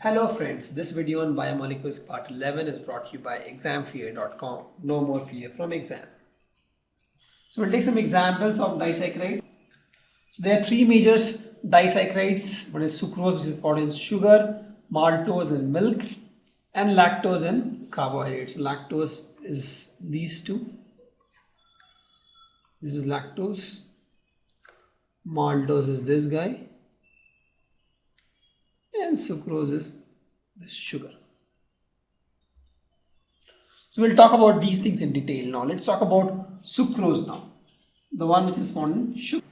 Hello friends, this video on biomolecules part 11 is brought to you by examfear.com. No more fear from exam. So we'll take some examples of disaccharides. So there are three major disaccharides. One is sucrose, which is found in sugar, maltose in milk, and lactose in carbohydrates. So lactose is these two. This is lactose. Maltose is this guy. And sucrose is this sugar. So we'll talk about these things in detail now. Let's talk about sucrose now, the one which is found in sugar.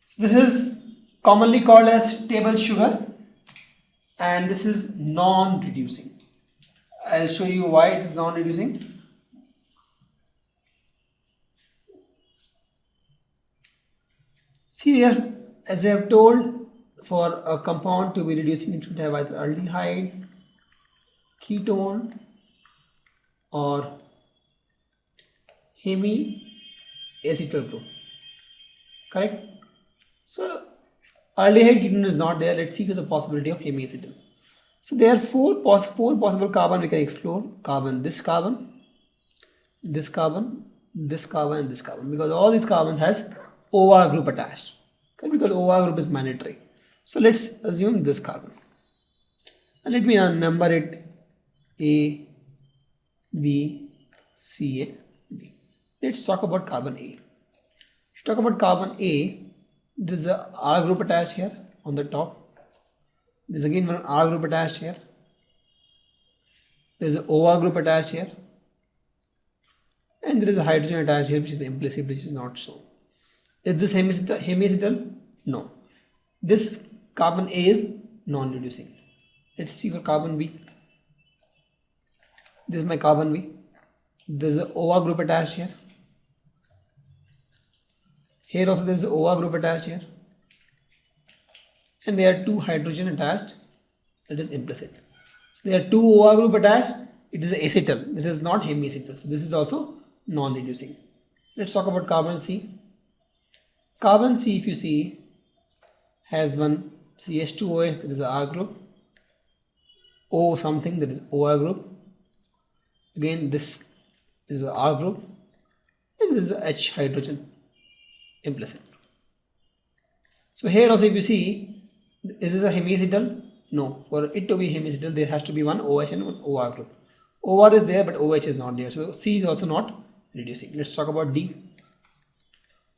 So this is commonly called as table sugar, and this is non-reducing. I'll show you why it is non-reducing. See here, as I have told, for a compound to be reducing, it should have either aldehyde, ketone, or hemiacetal group. Correct? So aldehyde ketone is not there. Let's see the possibility of hemiacetal. So there are four possible carbon we can explore. This carbon, this carbon, this carbon, and this carbon, because all these carbons has OR group attached. Okay? Because OR group is mandatory. So let's assume this carbon, and let me number it A, B, C, A, B. Let's talk about carbon A. If you talk about carbon A, there is a R group attached here on the top. There is again one R group attached here. There is an OR group attached here, and there is a hydrogen attached here, which is implicit, which is not shown. Is this hemiacetal? No. This carbon A is non-reducing. Let's see for carbon B. This is my carbon B. There is an OR group attached here. Here also there is an OR group attached here. And there are two hydrogen attached. That is implicit. So there are two OR group attached. It is acetal. It is not hemiacetal. So this is also non-reducing. Let's talk about carbon C. Carbon C, if you see, has one CH2OH, that is a R group, O something, that is OR group. Again, this is a R group, and this is a H hydrogen, implicit. So here also, if you see, is this a hemiacetal? No. For it to be hemiacetal, there has to be one OH and one OR group. OR is there, but OH is not there. So C is also not reducing. Let's talk about D.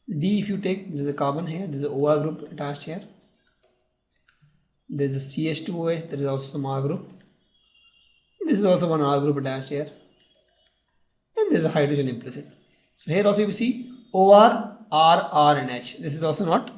D, if you take, there is a carbon here, there is a OR group attached here. There is a CH2OH, there is also some R group. This is also one R group attached here. And there is a hydrogen implicit. So here also you see OR, R, R and H. This is also not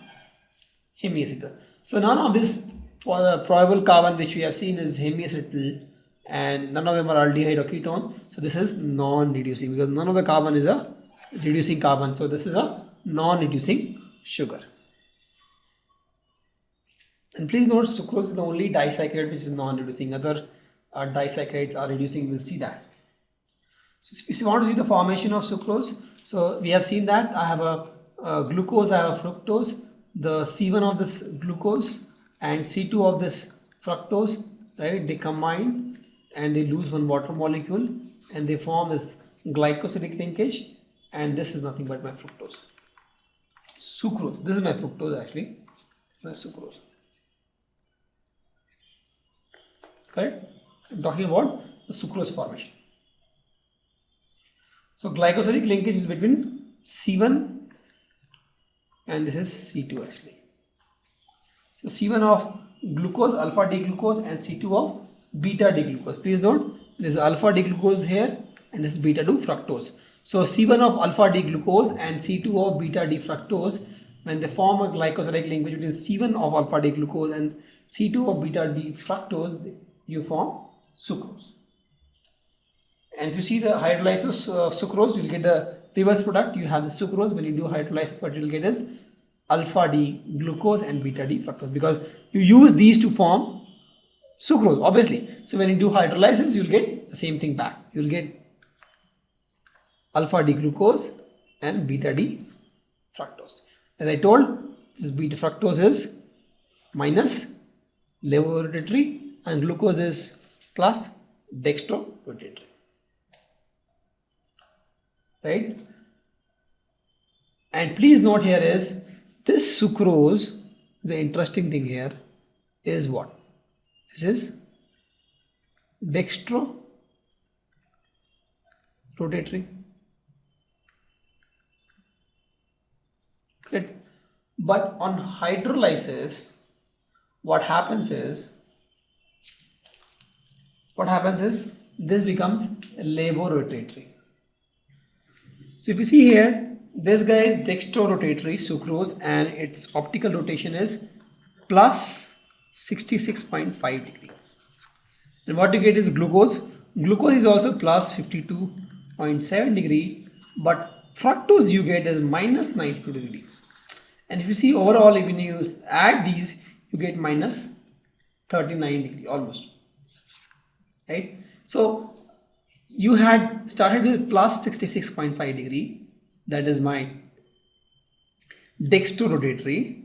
hemiacetal. So none of this probable carbon which we have seen is hemiacetal, and none of them are aldehyde or ketone. So this is non-reducing, because none of the carbon is a reducing carbon. So this is a non-reducing sugar. And please note, sucrose is the only disaccharide which is non-reducing. Other disaccharides are reducing. We'll see that. So if you want to see the formation of sucrose, so we have seen that I have a glucose, I have a fructose. The C1 of this glucose and C2 of this fructose, right? They combine and they lose one water molecule, and they form this glycosidic linkage. And this is nothing but my fructose. Sucrose. This is my fructose actually. My sucrose. Correct? I'm talking about the sucrose formation. So glycosidic linkage is between C1 and this is C2 actually. So C1 of glucose, alpha D glucose, and C2 of beta D glucose. Please note, this is alpha D glucose here, and this is beta D fructose. So C1 of alpha D glucose and C2 of beta D fructose, when they form a glycosidic linkage between C1 of alpha D glucose and C2 of beta D fructose, you form sucrose. And if you see the hydrolysis of sucrose, you will get the reverse product. You have the sucrose. When you do hydrolysis, what you will get is alpha D glucose and beta D fructose, because you use these to form sucrose, obviously. So when you do hydrolysis, you will get the same thing back. You will get alpha D glucose and beta D fructose. As I told, this beta fructose is minus laboratory and glucose is plus dextrorotatory, right? And please note here is this sucrose, the interesting thing here is what? This is dextrorotatory, correct? But on hydrolysis, what happens is this becomes levorotatory. So if you see here, this guy is dextrorotatory sucrose and its optical rotation is plus 66.5 degree. And what you get is glucose. Glucose is also plus 52.7 degree, but fructose you get is minus 92 degree. And if you see overall, when you add these, you get minus 39 degree almost, right? So you had started with plus 66.5 degree, that is my dextrorotatory,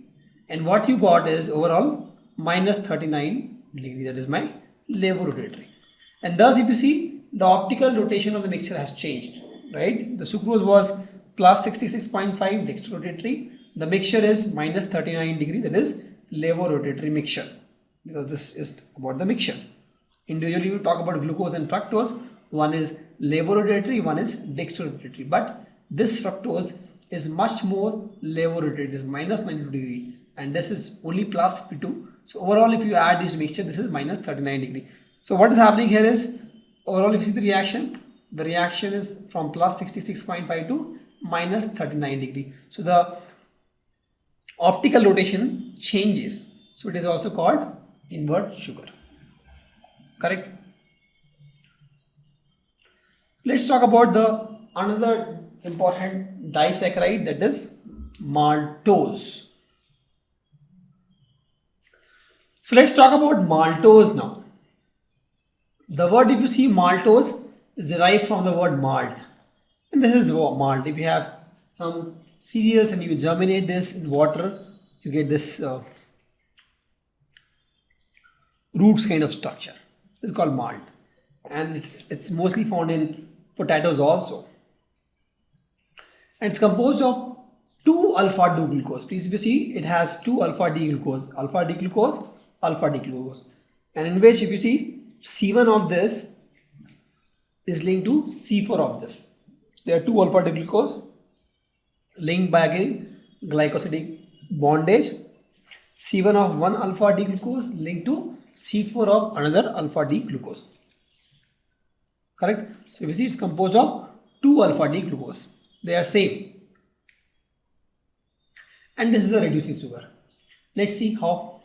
and what you got is overall minus 39 degree, that is my levorotatory. And thus if you see, the optical rotation of the mixture has changed, right? The sucrose was plus 66.5 dextrorotatory, the mixture is minus 39 degree, that is levorotatory mixture, because this is about the mixture. Individually we talk about glucose and fructose, one is levorotatory, one is dextrorotatory, but this fructose is much more levorotatory, it is minus 92 degree, and this is only plus 52. So overall if you add this mixture, this is minus 39 degree. So what is happening here is, overall if you see the reaction is from plus 66.5 to minus 39 degree. So the optical rotation changes, so it is also called invert sugar, correct? Let's talk about the another important disaccharide, that is maltose. So let's talk about maltose now. The word, if you see maltose, is derived from the word malt, and this is malt. If you have some cereals and you germinate this in water, you get this roots kind of structure. It's called malt, and it's mostly found in potatoes also. And it's composed of 2 alpha D glucose. Please, if you see, it has 2 alpha D glucose, alpha D glucose, alpha D glucose, and in which if you see, C1 of this is linked to C4 of this. There are 2 alpha D glucose linked by again glycosidic bondage. C1 of 1 alpha D glucose linked to C4 of another alpha D glucose, correct? So if you see, it's composed of 2 alpha D glucose, they are same, and this is a reducing sugar. Let's see how.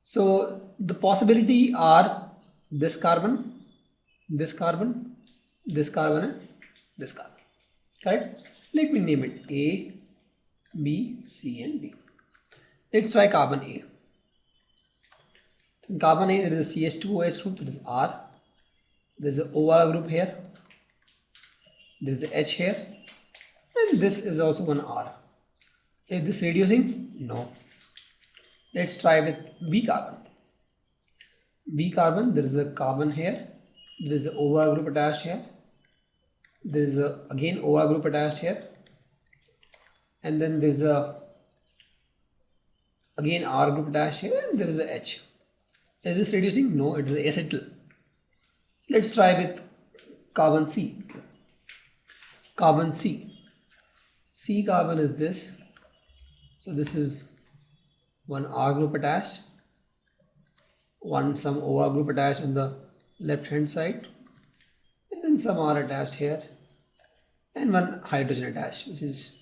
So the possibility are this carbon, this carbon, this carbon, and this carbon, correct? Let me name it A, B, C, and D. Let's try carbon A. In carbon A, there is a CH2OH group, that is R. There is an OR group here. There is a H here, and this is also one R. Is this reducing? No. Let's try with B carbon. B carbon, there is a carbon here. There is an OR group attached here. There is a again OR group attached here, and then there is a again R group attached here, and there is a H. Is this reducing? No, it is acetyl. So let's try with carbon C. Carbon C. C carbon is this. So this is one R group attached, some OR group attached on the left hand side, and then some R attached here, and one hydrogen attached, which is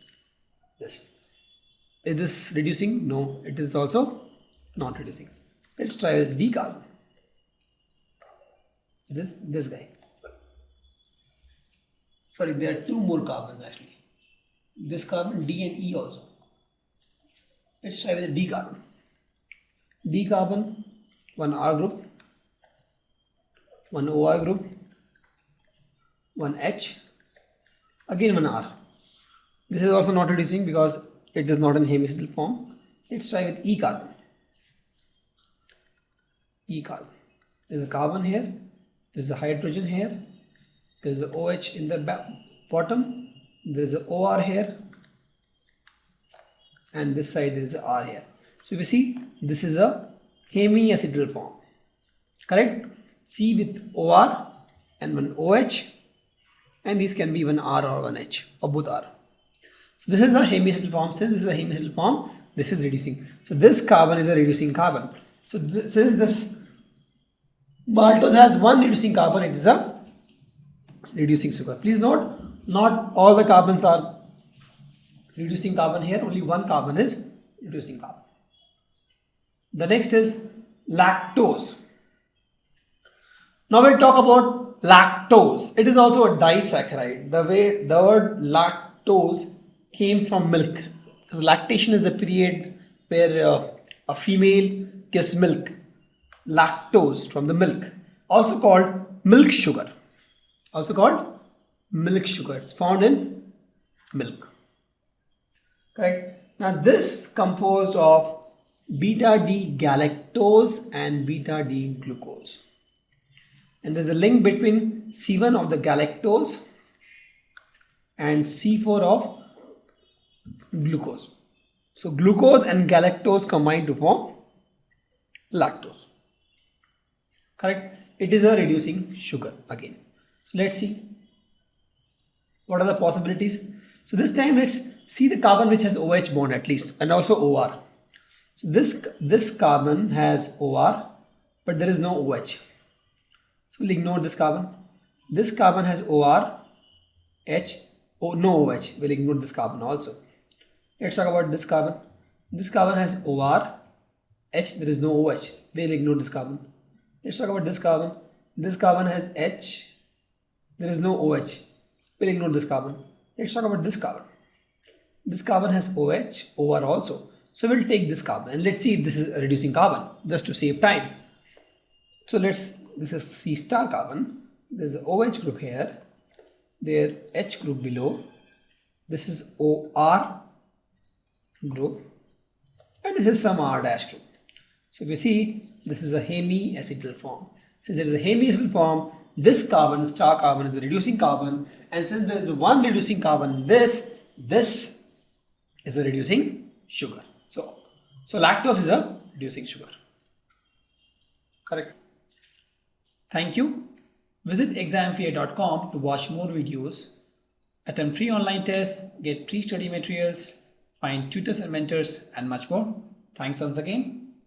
this. Is this reducing? No, it is also not reducing. Let's try with D carbon. This guy. Sorry, there are 2 more carbons actually. This carbon, D and E also. Let's try with the D carbon. D carbon, one R group, one OR group, one H, again one R. This is also not reducing because it is not in hemiacetal form. Let's try with E carbon. E carbon. There's a carbon here, there's a hydrogen here, there's a OH in the bottom, there's a OR here, and this side there is a R here. So we see this is a hemiacetal form, correct? C with OR and one OH, and these can be one R or one H or both R. So this is a hemiacetal form. Since this is a hemiacetal form, this is reducing. So this carbon is a reducing carbon. So since this maltose has one reducing carbon, it is a reducing sugar. Please note, not all the carbons are reducing carbon here, only one carbon is reducing carbon. The next is lactose. Now we'll talk about lactose. It is also a disaccharide. The word lactose came from milk, because lactation is the period where a female gives milk. Lactose from the milk, also called milk sugar. Also called milk sugar. It's found in milk. Correct. Now this composed of beta D galactose and beta D glucose. And there's a link between C1 of the galactose and C4 of glucose. So glucose and galactose combine to form lactose. Correct. It is a reducing sugar again. So let's see what are the possibilities. So this time let's see the carbon which has OH bond at least, and also OR. So this carbon has OR, but there is no OH. So we'll ignore this carbon. This carbon has OR, H, no OH. We'll ignore this carbon also. Let's talk about this carbon. This carbon has OR, H, there is no OH. We'll ignore this carbon. Let's talk about this carbon. This carbon has H, there is no OH. We'll ignore this carbon. Let's talk about this carbon. This carbon has OH, OR also. So we'll take this carbon and let's see if this is a reducing carbon, just to save time. So this is C star carbon. There's an OH group here, there H group below. This is OR group, and this is some R dash group. So if you see, this is a hemiacetal form. Since it is a hemiacetal form, this carbon, star carbon, is a reducing carbon, and since there is one reducing carbon, this is a reducing sugar. So lactose is a reducing sugar. Correct. Thank you. Visit examfear.com to watch more videos, attempt free online tests, get free study materials, find tutors and mentors, and much more. Thanks once again.